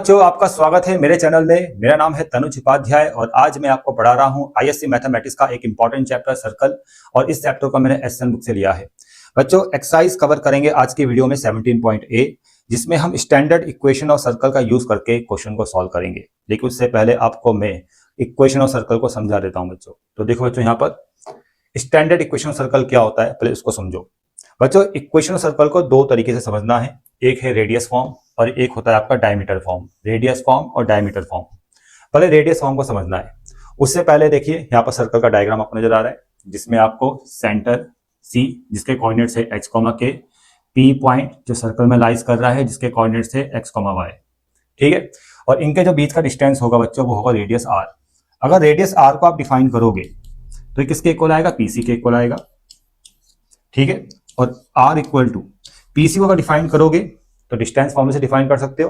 बच्चों, आपका स्वागत है मेरे चैनल में। मेरा नाम है तनुज उपाध्याय और आज मैं आपको पढ़ा रहा हूं आईएससी मैथमेटिक्स का एक इंपॉर्टेंट चैप्टर सर्कल। और इस चैप्टर को मैंने एसएन बुक से लिया है। बच्चों, एक्सरसाइज कवर करेंगे आज की वीडियो में 17.A, जिसमें हम स्टैंडर्ड इक्वेशन ऑफ सर्कल का यूज करके क्वेश्चन को सॉल्व करेंगे। लेकिन उससे पहले आपको मैं इक्वेशन ऑफ सर्कल को समझा देता हूँ बच्चों। तो देखो बच्चों, यहाँ पर स्टैंडर्ड इक्वेशन ऑफ सर्कल क्या होता है, पहले उसको समझो। बच्चों, इक्वेशन ऑफ सर्कल को दो तरीके से समझना है। एक है रेडियस फॉर्म और एक होता है आपका डायमीटर फॉर्म। रेडियस फॉर्म और डायमीटर फॉर्म। पहले रेडियस फॉर्म को समझना है। उससे पहले देखिए, यहाँ पर सर्कल का डायग्राम आपको नजर आ रहा है, जिसमें आपको सेंटर सी जिसके कोऑर्डिनेट्स है x, k, पी पॉइंट जो सर्कल में लाइज कर रहा है जिसके कोऑर्डिनेट्स है x, y। ठीक है। और इनके जो बीच का डिस्टेंस होगा बच्चों, वो होगा रेडियस r। अगर रेडियस r को आप डिफाइन करोगे तो ये किसके इक्वल आएगा? पीसी के इक्वल आएगा। ठीक है। और r इक्वल टू पीसी को अगर डिफाइन करोगे तो डिस्टेंस फॉर्मूले से डिफाइन कर सकते हो।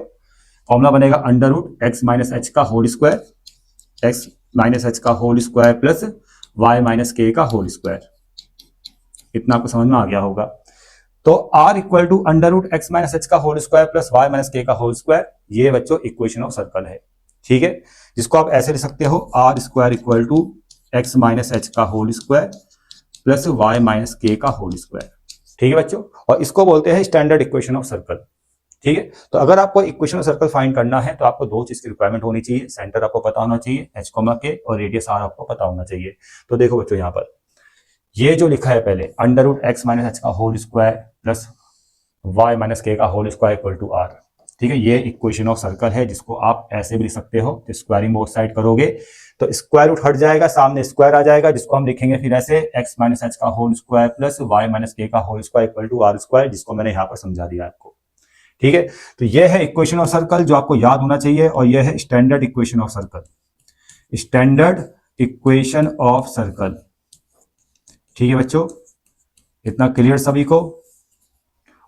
फॉर्मूला बनेगा under root x minus H का whole square, x minus H का whole square plus y minus K का होल स्क्वायर। इतना आपको समझ में आ गया होगा। तो r equal to under root x minus H का whole square plus y minus K का होल स्क्वायर, ये बच्चों इक्वेशन ऑफ सर्कल है। ठीक है। जिसको आप ऐसे लिख सकते हो, r square equal to x minus H का whole square plus y minus K का होल स्क्वायर। ठीक है बच्चों। और इसको बोलते हैं स्टैंडर्ड इक्वेशन ऑफ सर्कल। ठीक है। तो अगर आपको इक्वेशन ऑफ सर्कल फाइंड करना है तो आपको दो चीज की रिक्वायरमेंट होनी चाहिए। सेंटर आपको पता होना चाहिए h, k, और रेडियस r आपको पता होना चाहिए। तो देखो बच्चों, यहाँ पर ये जो लिखा है पहले, under root x minus H का whole square plus y minus K का whole square equal to r। ठीक है। ये इक्वेशन ऑफ सर्कल है, जिसको आप ऐसे भी लिख सकते हो। तो स्क्वायरिंग बोथ साइड करोगे तो स्क्वायर रूट हट जाएगा, सामने स्क्वायर आ जाएगा, जिसको हम लिखेंगे फिर ऐसे x माइनस एच का whole square plus y minus K का whole square equal to r square, जिसको मैंने यहाँ पर समझा दिया आपको। ठीक है। तो ये है इक्वेशन ऑफ सर्कल जो आपको याद होना चाहिए, और ये है standard equation of circle. Standard equation of circle. ठीक है बच्चों, इतना क्लियर सभी को?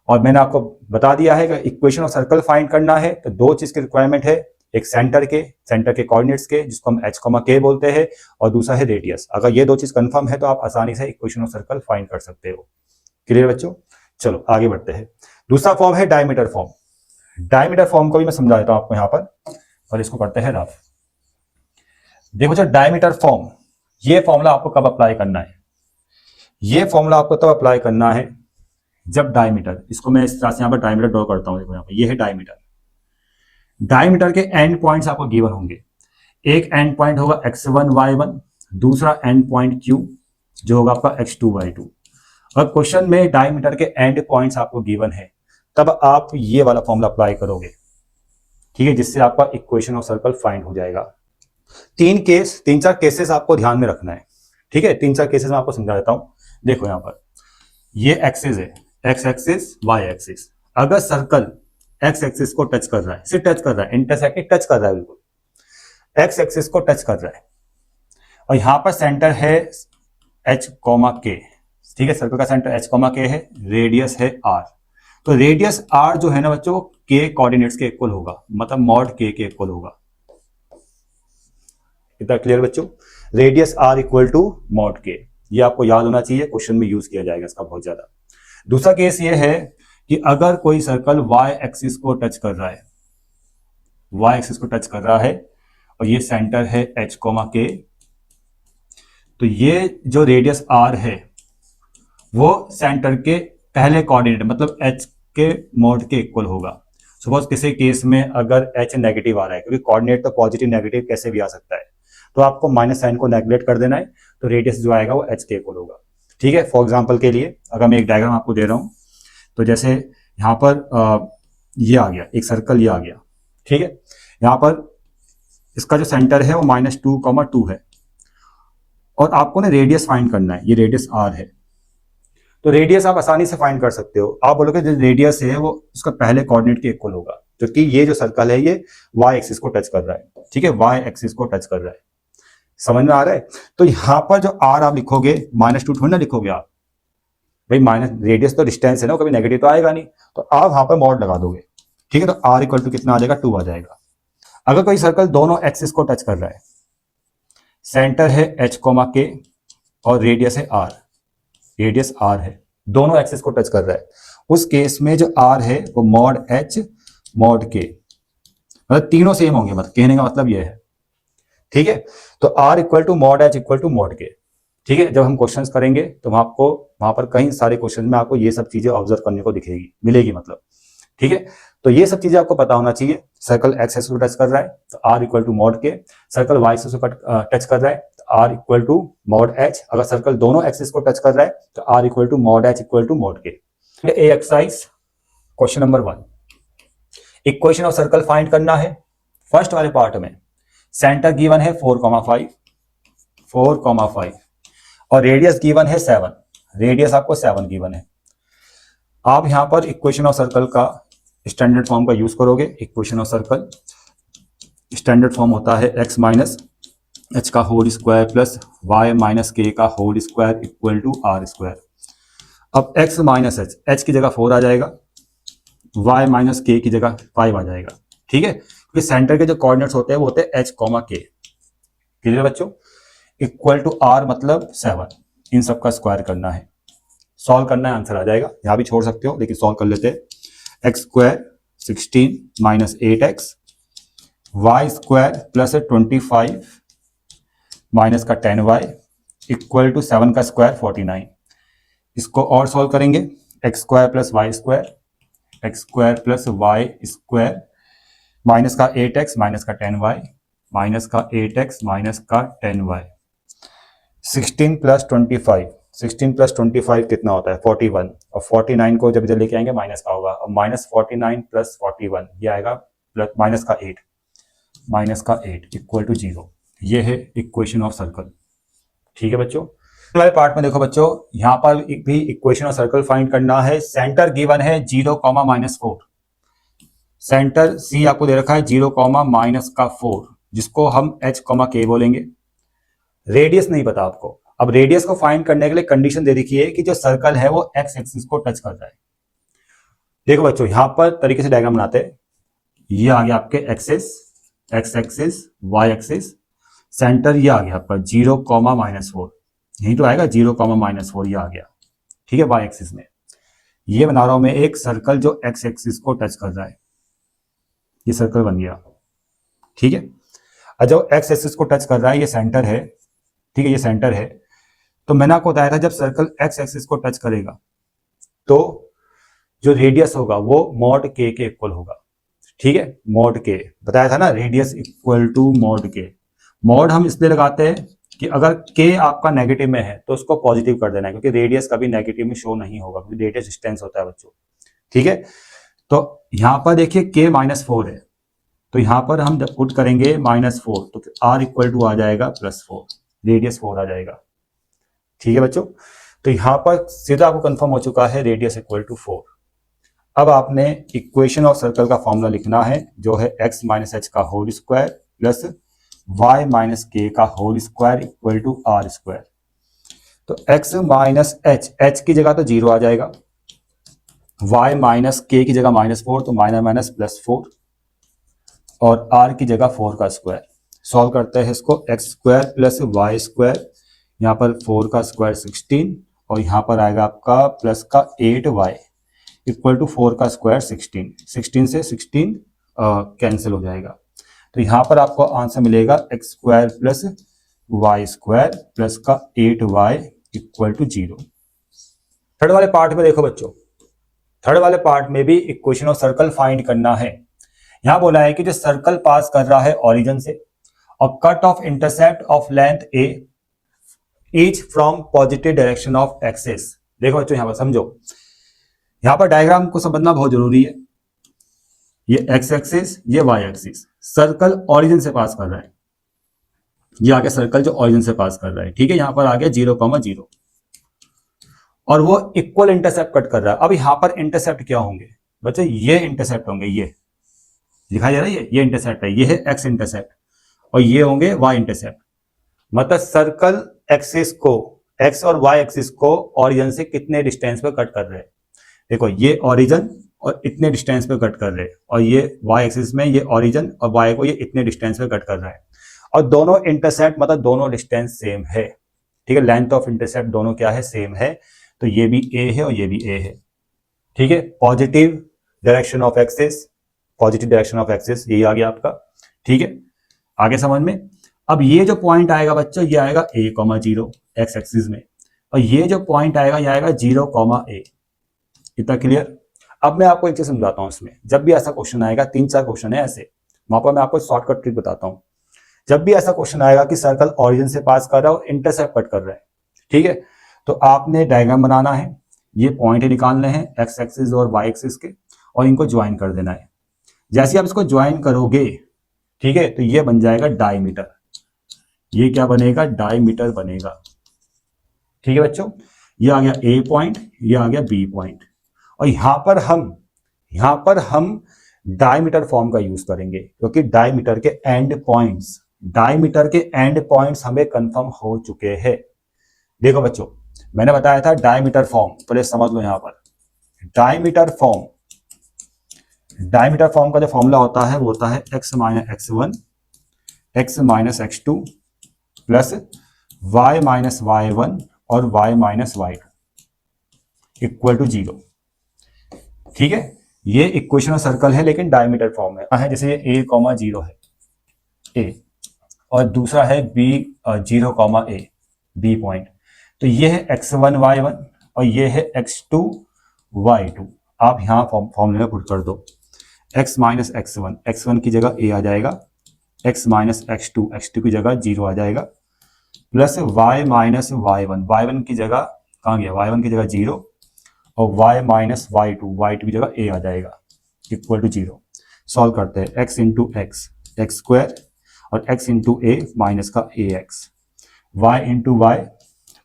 और मैंने आपको बता दिया है कि इक्वेशन ऑफ सर्कल फाइंड करना है तो दो चीज की रिक्वायरमेंट है। एक सेंटर के कोऑर्डिनेट्स के, जिसको हम h, k बोलते हैं, और दूसरा है रेडियस। अगर ये दो चीज कंफर्म है तो आप आसानी से इक्वेशन ऑफ सर्कल फाइंड कर सकते हो। क्लियर बच्चों? चलो आगे बढ़ते हैं। दूसरा फॉर्म है डायमीटर फॉर्म। डायमीटर फॉर्म को भी मैं समझा देता हूं आपको यहाँ पर, और इसको करते हैं रफ। देखो जो डायमीटर फॉर्म, ये फॉर्मूला आपको कब अप्लाई करना है? ये फॉर्मूला आपको तब अप्लाई करना है जब डायमीटर, इसको मैं इस तरह से यहाँ पर डायमीटर ड्रॉ करता हूँ। देखो यहाँ पर ये है डायमीटर। डायमीटर के एंड पॉइंट्स आपको गिवन होंगे। एक एंड पॉइंट होगा x1, y1, दूसरा एंड पॉइंट q जो होगा आपका x2, y2। अगर क्वेश्चन में डायमीटर के एंड पॉइंट्स आपको गिवन है तब आप ये वाला फॉर्मूला अप्लाई करोगे। ठीक है। जिससे आपका इक्वेशन ऑफ सर्कल फाइंड हो जाएगा। तीन चार केसेस आपको ध्यान में रखना है। ठीक है। तीन चार केसेस मैं आपको समझा देता हूं। देखो यहाँ पर ये एक्सिस है, x एक्सिस, y एक्सिस। अगर सर्कल x एक्सिस को टच कर रहा है, सिर्फ टच कर रहा है, इंटरसेक्ट टच कर रहा है, बिल्कुल x एक्सिस को टच कर रहा है, और यहां पर सेंटर है h, k। ठीक है। सर्कल का सेंटर h, k है, रेडियस है r। तो रेडियस r जो है ना बच्चों, k कोऑर्डिनेट्स के इक्वल होगा, मतलब मॉड k के इक्वल होगा। इतना क्लियर बच्चों? Radius r equal to mod k, ये आपको याद होना चाहिए, क्वेश्चन में यूज किया जाएगा इसका बहुत ज्यादा। दूसरा केस ये है कि अगर कोई सर्कल y एक्सिस को टच कर रहा है, y एक्सिस को टच कर रहा है, और ये सेंटर है h, k, तो ये जो रेडियस r है वो सेंटर के पहले कोऑर्डिनेट मतलब h के मॉड के इक्वल होगा। सपोज किसी केस में अगर h नेगेटिव आ रहा है, क्योंकि कोऑर्डिनेट तो पॉजिटिव नेगेटिव कैसे भी आ सकता है, तो आपको माइनस साइन को नेगलेक्ट कर देना है, तो रेडियस जो आएगा वो h के इक्वल होगा। ठीक है। फॉर एग्जांपल के लिए अगर मैं एक डायग्राम आपको दे रहा हूं, तो जैसे यहाँ पर ये आ गया, एक सर्कल ये आ गया। ठीक है। यहाँ पर इसका जो सेंटर है वो -2, है, और आपको ना रेडियस फाइंड करना है। ये रेडियस r है, तो रेडियस आप आसानी से फाइंड कर सकते हो। आप बोलोगे जो रेडियस है वो उसका पहले कोऑर्डिनेट के इक्वल होगा, क्योंकि ये जो सर्कल है ये y एक्सिस को टच कर रहा है। ठीक है। y एक्सिस को टच कर रहा है। समझ में आ रहा है? तो यहाँ पर जो r आप लिखोगे, -2 थोड़ी ना लिखोगे आप, भाई माइनस रेडियस तो डिस्टेंस है ना, कभी नेगेटिव तो आएगा नहीं, तो आप वहां पर मॉड लगा दोगे। ठीक है। तो r इक्वल टू कितना आ जाएगा? 2 आ जाएगा। अगर कोई सर्कल दोनों एक्सिस को टच कर रहा है, सेंटर है h, k, और रेडियस है r, रेडियस r है, दोनों एक्सिस को टच कर रहा है, उस केस में जो r है वो मॉड h, मॉड k, मतलब तीनों सेम होंगे, मतलब कहने का मतलब ये है। ठीक है, तो R equal to mod H equal to mod K. ठीक है, जब हम क्वेश्चंस करेंगे तो आपको वहां पर कई सारे क्वेश्चन में आपको ये सब चीजें ऑब्जर्व करने को दिखेगी, मिलेगी मतलब। ठीक है, तो ये सब चीजें आपको पता होना चाहिए। सर्कल एक्स एक्सिस को टच कर रहा है तो R equal to mod k, circle y axis को टच कर रहा है तो R equal to mod H, अगर सर्कल दोनों एक्सिस को टच कर रहा है तो R equal to mod H equal to mod k. A exercise question number 1, equation of circle find करना है। फर्स्ट वाले पार्ट में सेंटर गिवन है 4,5 4,5 और रेडियस गिवन है 7, रेडियस आपको 7 गिवन है। आप यहां पर इक्वेशन ऑफ सर्कल का स्टैंडर्ड फॉर्म का यूज करोगे। Equation of circle standard form होता है x माइनस एच का whole square plus Y minus K का whole square equal to R square. अब x माइनस एच की जगह 4 आ जाएगा, y माइनस के की जगह 5 आ जाएगा। ठीक है, क्योंकि सेंटर के जो कोऑर्डिनेट्स होते हैं वो होते हैं h कॉमा के। क्लियर बच्चों, इक्वल टू r मतलब 7, इन सब का स्क्वायर करना है, सॉल्व करना है, आंसर आ जाएगा। यहां भी छोड़ सकते हो लेकिन सॉल्व कर लेते हैं। X square 16 minus 8x, Y square plus 25 minus का 10y इक्वल टू 7 का स्क्वायर 49। इसको और सॉल्व करेंगे, X square plus Y square, X square plus Y square minus का 8x माइनस का 10y माइनस का 8x माइनस का 10y। 16 प्लस 25, 16 प्लस 25 कितना होता है 41, और 49 को जब इधर लेके आएंगे माइनस का होगा, और माइनस 49 प्लस 41 ये आएगा प्लस माइनस का 8, माइनस का 8 इक्वल टू 0। ये है इक्वेशन ऑफ सर्कल। ठीक है बच्चों, वाले पार्ट में देखो बच्चों, यहां पर भी इक्वेशन ऑफ सर्कल फाइंड करना है। सेंटर गिवन है 0,-4, सेंटर सी आपको दे रखा है 0,-4, जिसको हम h, k बोलेंगे। रेडियस नहीं पता आपको। अब रेडियस को फाइंड करने के लिए कंडीशन दे रखी है कि जो सर्कल है वो एक्स एक्सिस को टच कर जाए। देखो बच्चों, यहां पर तरीके से डायग्राम बनाते हैं। ये आ गया आपके axis, X axis, Y axis, centre ये आ गया आपका 0,-4, यही तो आएगा 0,-4, ये आ गया। ठीक है, वाई एक्सिस में ये बना रहा हूं मैं एक सर्कल जो एक्स एक्सिस को टच कर रहा है, ये सर्कल बन गया। ठीक है, और जो एक्स एक्सिस को टच कर रहा है ये सेंटर है। ठीक है, ये सेंटर है। तो मैंने आपको बताया था जब सर्कल एक्स एक्सिस को टच करेगा तो जो रेडियस होगा वो मॉड के इक्वल होगा। ठीक है, मॉड के बताया था ना, रेडियस इक्वल टू मॉड के। मॉड हम इसलिए लगाते हैं कि अगर के आपका नेगेटिव में है तो उसको पॉजिटिव कर देना है, क्योंकि रेडियस कभी नेगेटिव में शो नहीं होगा, क्योंकि रेडियस डिस्टेंस होता है बच्चों। ठीक है, तो यहां पर देखिए के -4 है, तो यहां पर हम जब पुट करेंगे -4 तो r इक्वल टू आ जाएगा +4, रेडियस 4 आ जाएगा। ठीक है बच्चों, तो यहां पर सीधा आपको कंफर्म हो चुका है रेडियस इक्वल टू 4। अब आपने इक्वेशन ऑफ सर्कल का फॉर्मूला लिखना है जो है x माइनस एच का whole square plus y minus K का whole square equal to R square. तो x माइनस एच, एच की जगह तो 0 आ जाएगा, y माइनस के की जगह -4 तो माइनस +4, और r की जगह 4 का स्क्वायर। सॉल्व करते हैं इसको, X square plus Y square, यहाँ पर 4 का स्क्वायर 16, और यहाँ पर आएगा आपका प्लस का 8y इक्वल टू 4 का स्क्वायर 16, 16 से 16 कैंसिल हो जाएगा। तो यहाँ पर आपको आंसर मिलेगा X square plus Y square plus का 8y इक्वल टू 0। थर्ड वाले पार्ट में देखो बच्चों, थर्ड वाले पार्ट में भी इक्वेशन ऑफ सर्कल फाइंड करना है। यहां बोला है कि जो सर्कल पास कर रहा है ओरिजिन से और cut off intercept of length A each from positive direction of axis. देखो बच्चों यहां पर समझो, यहां पर डायग्राम को समझना बहुत जरूरी है। ये एक्स एक्सिस, ये वाई एक्सिस, सर्कल ओरिजिन से पास कर रहा है। ये आगे सर्कल जो ओरिजिन से पास कर रहा है। ठीक है, यहां पर आ गया 0,0 और वो इक्वल इंटरसेप्ट कट कर रहा है। अब यहां पर इंटरसेप्ट क्या होंगे बच्चों, ये इंटरसेप्ट होंगे, ये दिखाई दे रहा है, ये इंटरसेप्ट है, ये है एक्स इंटरसेप्ट, और ये होंगे वाई इंटरसेप्ट। मतलब सर्कल एक्सिस को, एक्स और वाई एक्सिस को ओरिजिन से कितने डिस्टेंस पे कट कर रहे हैं। देखो ये ओरिजिन और इतने डिस्टेंस पे कट कर रहे हैं, और ये वाई एक्सिस में ये ओरिजिन और वाई को ये इतने डिस्टेंस पे कट कर रहा है, और दोनों इंटरसेप्ट मतलब दोनों डिस्टेंस सेम है। ठीक है, लेंथ ऑफ इंटरसेप्ट दोनों क्या है, सेम है। तो ये भी ए है और ये भी ए है। ठीक है, positive direction of axis positive direction of axis, यही आ गया आपका। ठीक है, आगे समझ में। अब ये जो पॉइंट आएगा बच्चों, ये आएगा a,0 एक्स एक्सिस में, और ये जो पॉइंट आएगा ये आएगा 0,a। इतना क्लियर। अब मैं आपको एक चीज समझाता हूँ इसमें, जब भी ऐसा क्वेश्चन आएगा, 3-4 क्वेश्चन है ऐसे, वहां पर मैं आपको शॉर्टकट ट्रिक बताता हूँ। जब भी ऐसा क्वेश्चन आएगा कि सर्कल ओरिजिन से पास कर रहा है और इंटरसेप्ट कट कर रहा है, ठीक है, तो आपने डायग्राम बनाना है, ये पॉइंट निकालने हैं एक्स एक्सिस और वाई एक्सिस के, और इनको ज्वाइन कर देना है। जैसे आप इसको ज्वाइन करोगे, ठीक है, तो ये बन जाएगा डायमीटर। ये क्या बनेगा? डायमीटर बनेगा। ठीक है बच्चों, ये आ गया ए पॉइंट, ये आ गया बी पॉइंट, और यहां पर हम डायमीटर फॉर्म का यूज करेंगे, क्योंकि डायमीटर के एंड पॉइंट्स हमें कंफर्म हो चुके हैं। देखो बच्चों, मैंने बताया था डायमीटर फॉर्म, पहले समझ लो। यहां पर डायमीटर फॉर्म का जो फॉर्मूला होता है वो होता है x minus x1 x minus x2 plus y minus y1 और y minus y2 equal to 0। ठीक है, ये इक्वेशन ऑफ सर्कल है लेकिन डायमीटर फॉर्म में है। जैसे ये a,0 है a, और दूसरा है b 0,a b पॉइंट, तो ये है x1 y1 और ये है x2 y2। आप यहां फॉर्मूले में पुट कर दो, x माइनस x1 की जगह a आ जाएगा, x माइनस x2 की जगह 0 आ जाएगा, प्लस y माइनस y1 की जगह कहाँ गया? y1 की जगह 0, और y माइनस y2 की जगह a आ जाएगा, इक्वल टू 0। सॉल्व करते हैं, x इंटू x स्क्वायर और x इंटू a माइनस का ax, y into Y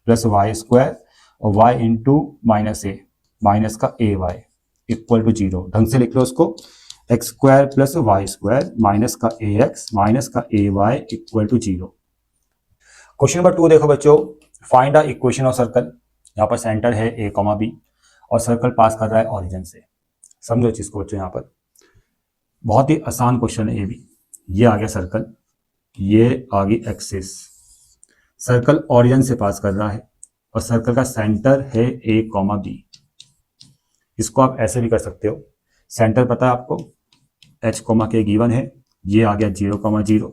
plus Y square और y into minus a minus का ay इक्वल टू 0। ढंग से लिख लो उसको, X square plus Y square minus का ax माइनस का ay equal to 0। Question number 2 देखो बच्चों, find the equation of circle. यहाँ पर सेंटर है a, b और सर्कल पास कर रहा है ओरिजिन से। समझो इस चीज को बच्चों, यहाँ पर बहुत ही आसान क्वेश्चन है ये भी। ये आ गया सर्कल, ये आ गई एक्सिस, सर्कल ओरिजिन से पास कर रहा है और सर्कल का सेंटर है a, b। इसको आप ऐसे भी कर सकते हो, सेंटर पता है आपको h, k गिवन है, ये आ गया 0,0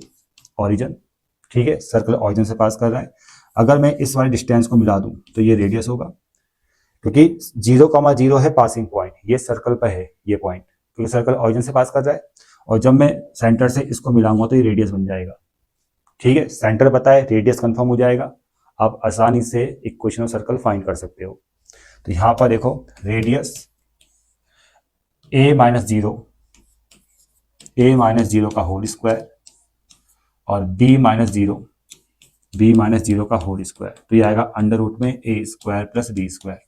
ओरिजिन। ठीक है, सर्कल ओरिजिन से पास कर रहा है। अगर मैं इस वाले डिस्टेंस को मिला दूं तो ये रेडियस होगा, क्योंकि 0,0 है पासिंग पॉइंट, ये सर्कल पर है ये पॉइंट, क्योंकि सर्कल ओरिजिन से पास कर रहा है, और जब मैं सेंटर से इसको मिलाऊंगा तो ये रेडियस बन जाएगा। ठीक है, सेंटर पता है, रेडियस कंफर्म हो जाएगा, आप आसानी से इक्वेशन ऑफ सर्कल फाइंड कर सकते हो। तो यहां पर देखो, रेडियस a माइनस 0 का होल स्क्वायर और b माइनस 0 का होल स्क्वायर, तो ये आएगा अंडर रूट में a square plus b square.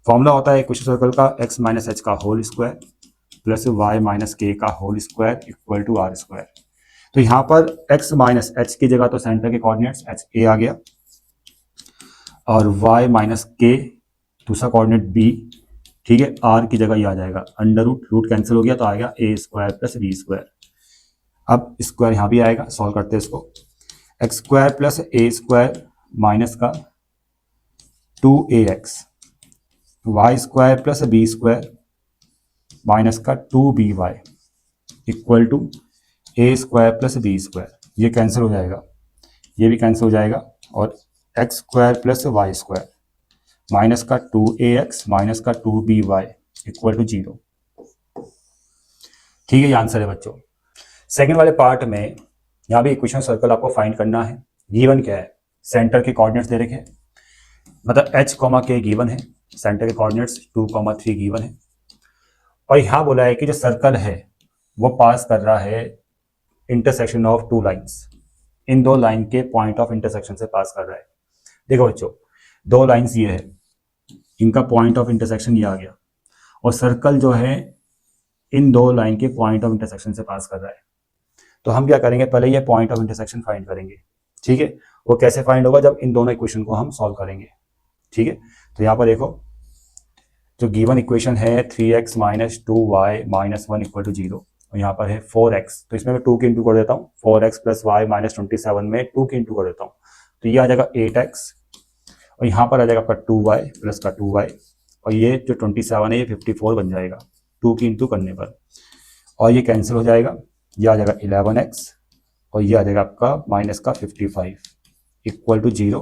Formula होता है इक्वेशन सर्कल का x माइनस h का whole square plus y minus k का whole square equal to r square. तो यहाँ पर x माइनस h की जगह तो सेंटर के कोऑर्डिनेट्स h a आ गया, और y माइनस k दूसरा कोऑर्डिनेट b, ठीक है, r की जगह ये आ जाएगा अंडर रूट कैंसिल हो गया तो आएगा a square plus b square. अब स्क्वायर यहाँ भी आएगा, सॉल्व करते हैं इसको, X square plus a square minus का 2ax, Y square plus b square minus का 2by equal to a square plus b square. ये कैंसिल हो जाएगा, ये भी कैंसिल हो जाएगा, और X square plus Y square minus का 2ax माइनस का 2by इक्वल टू 0। ठीक है, ये आंसर है बच्चों। सेकंड वाले पार्ट में यहाँ भी इक्वेशन सर्कल आपको फाइंड करना है। गिवन क्या है? सेंटर के कोऑर्डिनेट्स दे रखे हैं, मतलब h, k गिवन है, सेंटर के कोऑर्डिनेट्स 2,3 गिवन है, और यहाँ बोला है कि जो सर्कल है वो पास कर रहा है intersection of 2 lines, in 2 line के पॉइंट ऑफ इंटरसेक्शन से पास कर रहा है। देखो बच्चों, 2 लाइंस ये है, इनका पॉइंट ऑफ इंटरसेक्शन ये आ गया, और सर्कल जो है इन 2 लाइन के पॉइंट ऑफ इंटरसेक्शन से पास कर रहा है। तो हम क्या करेंगे, पहले ये पॉइंट ऑफ इंटरसेक्शन फाइंड करेंगे। ठीक है, वो कैसे फाइंड होगा? जब इन दोनों इक्वेशन को हम सॉल्व करेंगे। ठीक है, तो यहाँ पर देखो, जो गिवन इक्वेशन है 3x minus 2y minus 1 equal to 0, और यहाँ पर है 4x, तो इसमें मैं 2 की इंटू कर देता हूँ, 4x प्लस वाई माइनस 27 में 2 की इंटू कर देता हूँ, तो ये आ जाएगा 8x, और यहाँ पर आ जाएगा आपका 2y प्लस का 2y, और ये जो 27 है ये 54 बन जाएगा 2 की इंटू करने पर, और ये कैंसिल हो जाएगा, ये आ जाएगा 11x और ये आ जाएगा आपका माइनस का 55 इक्वल टू 0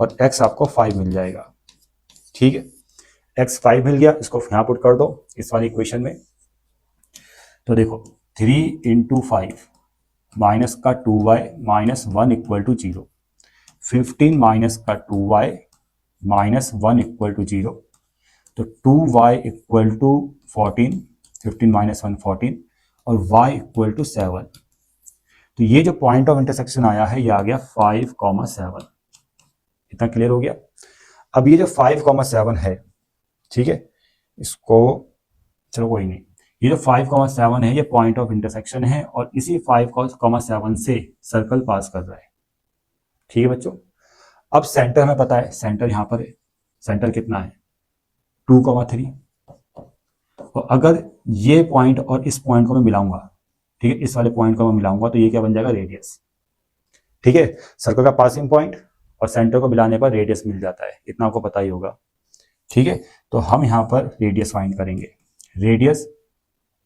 और x आपको 5 मिल जाएगा। ठीक है, x 5 मिल गया, इसको यहाँ पुट कर दो इस वाली इक्वेशन में। तो देखो 3 इंटू 5 माइनस का 2y minus 1 equal to 0, 15 minus का 2y माइनस 1 इक्वल टू 0, तो 2y इक्वल टू 14, 15 माइनस 1 14 और y इक्वल टू 7। तो ये जो पॉइंट ऑफ इंटरसेक्शन आया है ये आ गया 5,7। इतना क्लियर हो गया। अब ये जो 5,7 है, ठीक है, इसको चलो कोई नहीं, ये जो 5,7 है ये पॉइंट ऑफ इंटरसेक्शन है और इसी 5,7 से सर्कल पास कर रहा है। ठीक है बच्चों, अब सेंटर हमें पता है, सेंटर यहाँ पर है, सेंटर कितना है 2,3। तो अगर ये पॉइंट और इस पॉइंट को मैं मिलाऊंगा, ठीक है, इस वाले पॉइंट को मैं मिलाऊंगा तो ये क्या बन जाएगा रेडियस। ठीक है, सर्कल का पासिंग पॉइंट और सेंटर को मिलाने पर रेडियस मिल जाता है, इतना आपको पता ही होगा। ठीक है, तो हम यहाँ पर रेडियस फाइंड करेंगे। रेडियस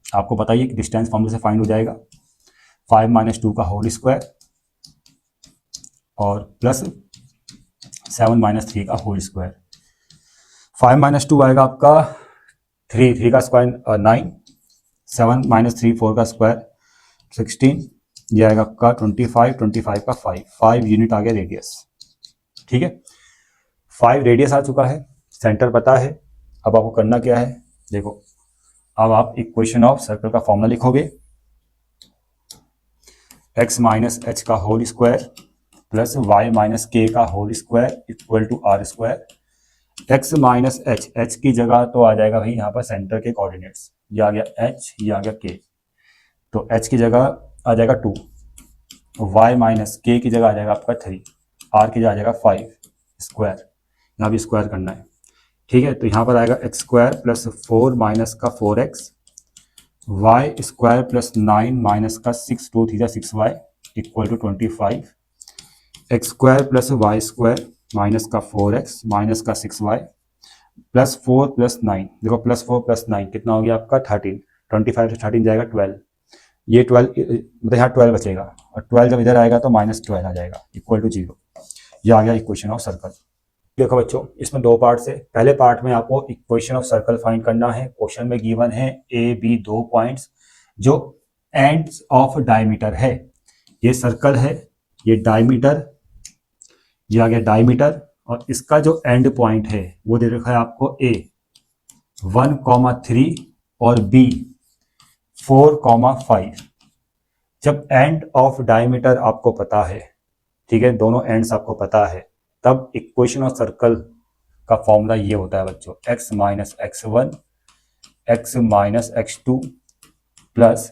आपको पता ही है कि डिस्टेंस फॉर्मूले से फाइंड हो जाएगा, 5 माइनस 2 का होल स्क्वायर और प्लस 7 माइनस 3 का होल स्क्वायर। 5 माइनस 2 आएगा आपका 3 का स्क्वायर 9, 7 माइनस 3 4 का स्क्वायर 16, ये आएगा आपका 25 का 5 यूनिट आ गया रेडियस। ठीक है, 5 रेडियस आ चुका है, सेंटर पता है। अब आपको करना क्या है, देखो अब आप इक्वेशन ऑफ सर्कल का फॉर्मूला लिखोगे, x माइनस एच का whole square plus Y minus K का whole square equal to R square. x minus H, H की जगह तो आ जाएगा भाई यहाँ पर सेंटर के कोऑर्डिनेट्स, ये आ गया h, ये आ गया k, तो h की जगह आ जाएगा 2, y माइनस k की जगह आ जाएगा आपका 3, r की जगह आ जाएगा 5 स्क्वायर, यहाँ भी स्क्वायर करना है। ठीक है, तो यहाँ पर आएगा एक्स स्क्वायर प्लस 4 माइनस का 4x, Y square plus 9 minus का 6 2 3 6y equal to 25, X square plus Y square minus का 4x माइनस का 6y प्लस 4 प्लस 9, देखो प्लस 4 प्लस 9 कितना हो गया आपका 13, 25 से 13 जाएगा 12, ये 12 मतलब यहाँ 12 बचेगा और 12 जब इधर आएगा तो माइनस 12 आ जाएगा इक्वल टू 0। ये आ गया इक्वेशन ऑफ सर्कल। देखो बच्चों, इसमें दो पार्ट है। पहले पार्ट में आपको इक्वेशन ऑफ सर्कल फाइंड करना है। क्वेश्चन में गिवन है ए बी दो पॉइंट्स जो एंड्स ऑफ डायमीटर है। ये सर्कल है, ये डायमीटर, ये आ गया डायमीटर और इसका जो एंड पॉइंट है वो दे रखा है आपको ए 1,3 और बी 4,5। जब एंड ऑफ डायमीटर आपको पता है, ठीक है, दोनों एंड्स आपको पता है, तब इक्वेशन ऑफ सर्कल का फॉर्मूला ये होता है बच्चों, x minus x1 x minus x2 plus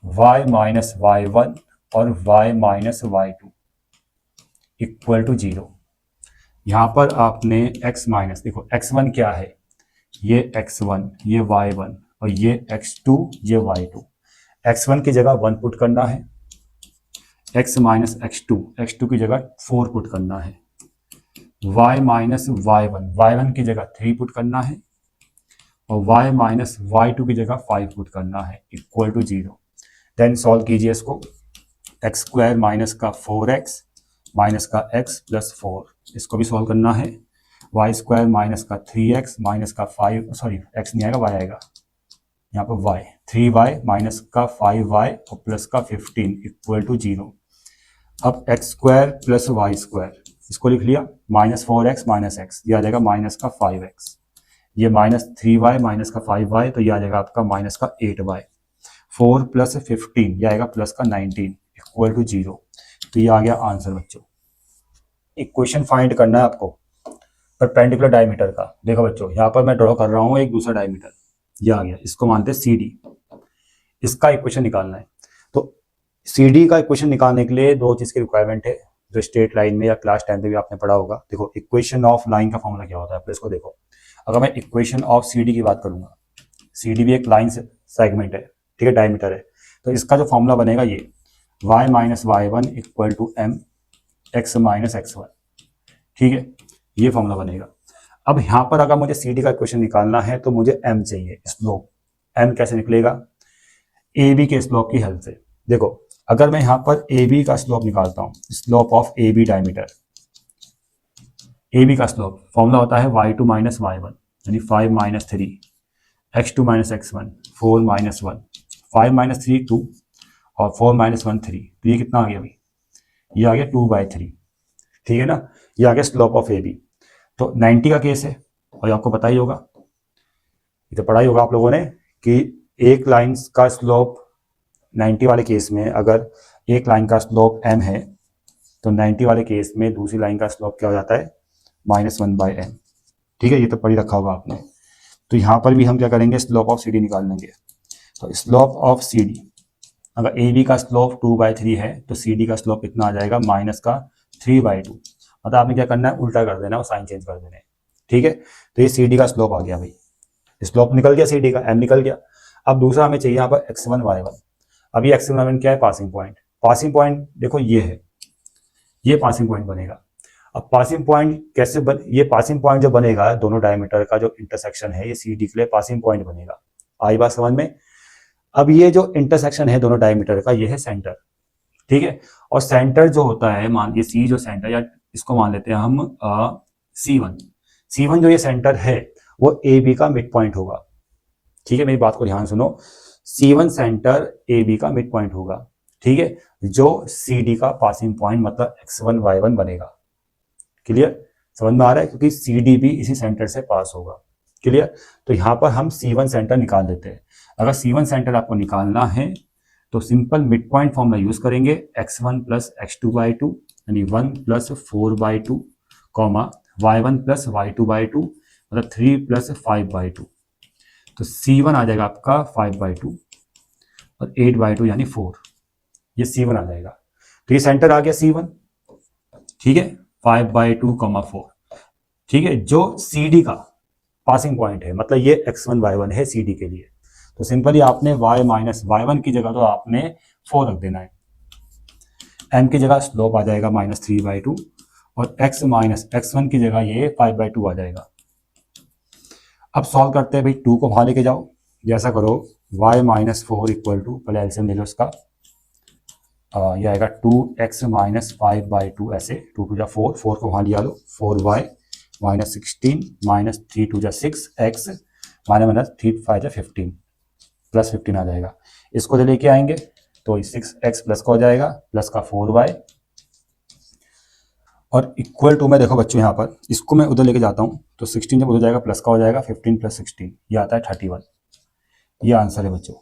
y minus y1 और y minus y2 equal to 0। यहाँ पर आपने x माइनस, देखो x1 क्या है, ये x1, ये y1 और ये x2, ये y2। x1 की जगह 1 पुट करना है, x माइनस x2, x2 की जगह 4 पुट करना है, y माइनस y1 की जगह 3 पुट करना है और y माइनस y2 की जगह 5 पुट करना है इक्वल टू 0। देन सॉल्व कीजिए इसको, एक्स स्क्वायर माइनस का 4x माइनस का x प्लस 4, इसको भी सॉल्व करना है। y स्क्वायर माइनस का 3x माइनस का 5, सॉरी x नहीं आएगा y आएगा, यहाँ पर y 3y माइनस का 5y और प्लस का 15 इक्वल टू 0। अब X square plus Y square, इसको लिख लिया, माइनस 4x माइनस एक्स, ये आ जाएगा माइनस का 5x, ये माइनस 3y माइनस का 5y, तो ये आ जाएगा आपका माइनस का 8y, 4 प्लस 15 ये आएगा प्लस का 19 इक्वल टू 0। तो ये आ गया आंसर बच्चों। इक्वेशन फाइंड करना है आपको परपेंडिकुलर डायमीटर का। देखो बच्चों, यहाँ पर मैं ड्रॉ कर रहा हूँ एक दूसरा डायमीटर, ये आ गया, इसको मानते हैं CD, इसका इक्वेशन निकालना है। तो CD का इक्वेशन निकालने के लिए दो चीज की रिक्वायरमेंट है, जो स्ट्रेट लाइन में या क्लास 10 में भी आपने पढ़ा होगा। देखो इक्वेशन ऑफ लाइन का फॉर्मूला क्या होता है, इसको देखो। अगर मैं इक्वेशन ऑफ CD की बात करूंगा, CD भी एक लाइन सेगमेंट है, ठीक है, डायमीटर है, तो इसका जो फॉर्मूला बनेगा ये y minus y1 equal to m x minus x1, ठीक है, ये फॉर्मूला बनेगा। अब यहाँ पर अगर मुझे CD का इक्वेशन निकालना है तो मुझे m चाहिए, स्लोप। m कैसे निकलेगा, ए बी के स्लोप की हेल्प से। देखो अगर मैं यहाँ पर ए बी का स्लोप निकालता हूँ, slope of A B diameter, A B का स्लोप फॉर्मूला होता है y2 माइनस y1 यानी 5 minus 3, x2 minus x1 4 minus 1, 5 minus 3 2 और 4 माइनस 1 3। तो ये कितना आ गया भाई, ये आ गया 2/3। ठीक है ना, ये आ गया स्लोप ऑफ ए बी। तो 90 का केस है और आपको पता ही होगा, ये तो पढ़ा ही होगा आप लोगों ने कि एक लाइन का स्लोप 90 वाले केस में, अगर एक लाइन का स्लोप m है तो 90 वाले केस में दूसरी लाइन का स्लोप क्या हो जाता है, -1/m। ठीक है, ये तो पढ़ी रखा होगा आपने। तो यहाँ पर भी हम क्या करेंगे, स्लोप ऑफ सी डी निकाल लेंगे। तो स्लोप ऑफ सी डी, अगर ए बी का स्लोप 2/3 है तो सी डी का स्लोप कितना आ जाएगा, -3/2। मतलब आपने क्या करना है, उल्टा कर देना है और साइन चेंज कर देना है। ठीक है, तो ये सी डी का स्लोप आ गया भाई, स्लोप निकल गया सी डी का, एम निकल गया। अब दूसरा हमें चाहिए यहाँ पर x1 y1। अब ये x1 y1 क्या है, पासिंग पॉइंट। पासिंग पॉइंट देखो ये है, ये पासिंग पॉइंट बनेगा। अब पासिंग पॉइंट कैसे ये पासिंग पॉइंट जो बनेगा, दोनों डायमीटर का जो इंटरसेक्शन है, ये सी डी के लिए पासिंग पॉइंट बनेगा। आई बात समझ में। अब ये जो इंटरसेक्शन है दोनों डायमीटर का, ये है सेंटर। ठीक है, और सेंटर जो होता है, मान ये सी जो सेंटर, या इसको मान लेते हैं हम C1। C1 जो ये सेंटर है वो ए बी का मिड पॉइंट होगा। ठीक है, मेरी बात को ध्यान सुनो, C1 सेंटर ए बी का मिड पॉइंट होगा। ठीक है, जो सी डी का पासिंग पॉइंट मतलब x1 y1 बनेगा। क्लियर, समझ में आ रहा है, क्योंकि सी डी भी इसी सेंटर से पास होगा। क्लियर, तो यहाँ पर हम C1 सेंटर निकाल देते हैं। अगर C1 सेंटर आपको निकालना है तो simple mid point formula use करेंगे, x1 प्लस x2/2 यानी 1 plus 4/2 comma y1 plus y2/2 मतलब 3 प्लस 5/2। तो C1 आ जाएगा आपका 5/2 और 8/2 यानी 4, ये C1 आ जाएगा। तो ये सेंटर आ गया C1। ठीक है, 5/2 4। ठीक है, जो CD का पासिंग पॉइंट है, मतलब ये x1 y1 है CD के लिए, तो सिंपली आपने y माइनस y1 की जगह तो आपने 4 रख देना है। m की जगह स्लोप आ जाएगा -3/2 और x माइनस x1 की जगह ये 5/2 आ जाएगा। अब सॉल्व करते हैं भाई, 2 को बाहर लेके जाओ, जैसा करो y माइनस 4 इक्वल टू, पहले एलसीएम ले लो इसका, ये आएगा 2x माइनस 5/2 ऐसे, 2 2 जा 4, 4 को वहाँ लिया लो, 4y माइनस 16 माइनस 3 2 जा 6x माइनस 3 5 जा 15 प्लस 15 आ जाएगा। इसको जो लेके आएंगे तो 6x प्लस का हो जाएगा, प्लस का 4y और इक्वल टू में देखो बच्चों यहाँ पर इसको मैं उधर लेके जाता हूँ तो 16 जब उधर जाएगा प्लस का हो जाएगा, 15 प्लस 16 ये आता है 31। ये आंसर है बच्चों।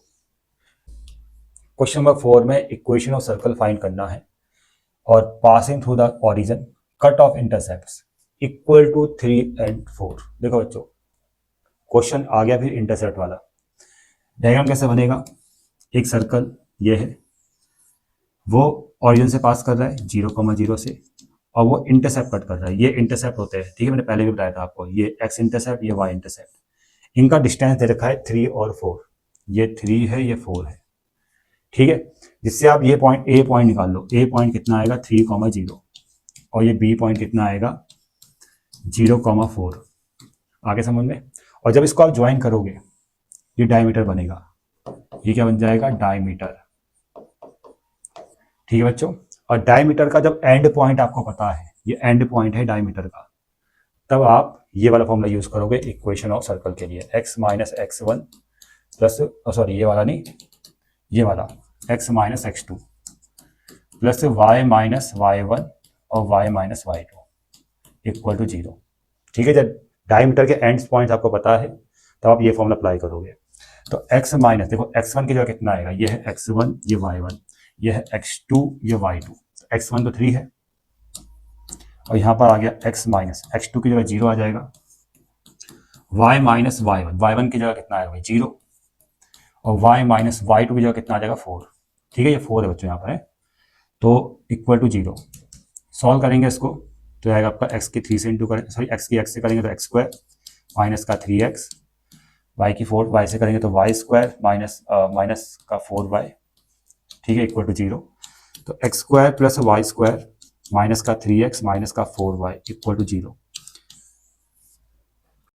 क्वेश्चन नंबर 4 में इक्वेशन ऑफ सर्कल फाइंड करना है और passing through the origin cut off intercepts equal to 3 and 4। देखो बच्चों क्वेश्चन आ गया फिर इंटरसेप्ट वाला। डायग्राम कैसे बनेगा, एक सर्कल ये है, वो ओरिजिन से पास कर रहा है 0,0 से और वो इंटरसेप्ट कट कर रहा है। ये इंटरसेप्ट होते हैं, ठीक है, मैंने पहले भी बताया था आपको, ये x इंटरसेप्ट, ये y इंटरसेप्ट। इनका डिस्टेंस दे रखा है 3 और 4, ये 3 है ये 4 है। ठीक है, जिससे आप ये पॉइंट ए पॉइंट निकाल लो, ए पॉइंट कितना आएगा 3,0 और ये बी पॉइंट कितना आएगा 0,4। आगे समझ में। और जब इसको आप ज्वाइन करोगे ये डायमीटर बनेगा, ये क्या बन जाएगा डायमीटर। ठीक है बच्चों, और डायमीटर का जब एंड पॉइंट आपको पता है, ये एंड पॉइंट है डायमीटर का, तब आप ये वाला फॉर्मूला यूज करोगे इक्वेशन ऑफ सर्कल के लिए, x minus x1 plus, sorry ये वाला नहीं, ये वाला x minus x2 plus y minus y1 और y minus y2 equal to 0। ठीक है, जब डायमीटर के एंड पॉइंट आपको पता है तब आप ये फॉर्मूला अप्लाई करोगे। तो x माइनस, देखो x1 की जगह कितना आएगा, ये है x1 ये y1, ये है x2 ये y2। x1 तो 3 है और यहाँ पर आ गया x माइनस x2 की जगह 0 आ जाएगा, y माइनस y1, y1 की जगह कितना आएगा भाई 0 और y माइनस y2 की जगह कितना आ जाएगा 4। ठीक है, ये 4 है बच्चों यहाँ पर है, तो इक्वल टू 0। सॉल्व करेंगे इसको तो आएगा आपका x की 3 से इंटू करें, सॉरी x की x से करेंगे तो x स्क्वायर माइनस का 3x, y की 4 y से करेंगे तो y स्क्वायर माइनस का 4y। ठीक है, इक्वल टू 0। तो x square plus y square minus का 3x माइनस का 4y इक्वल टू 0।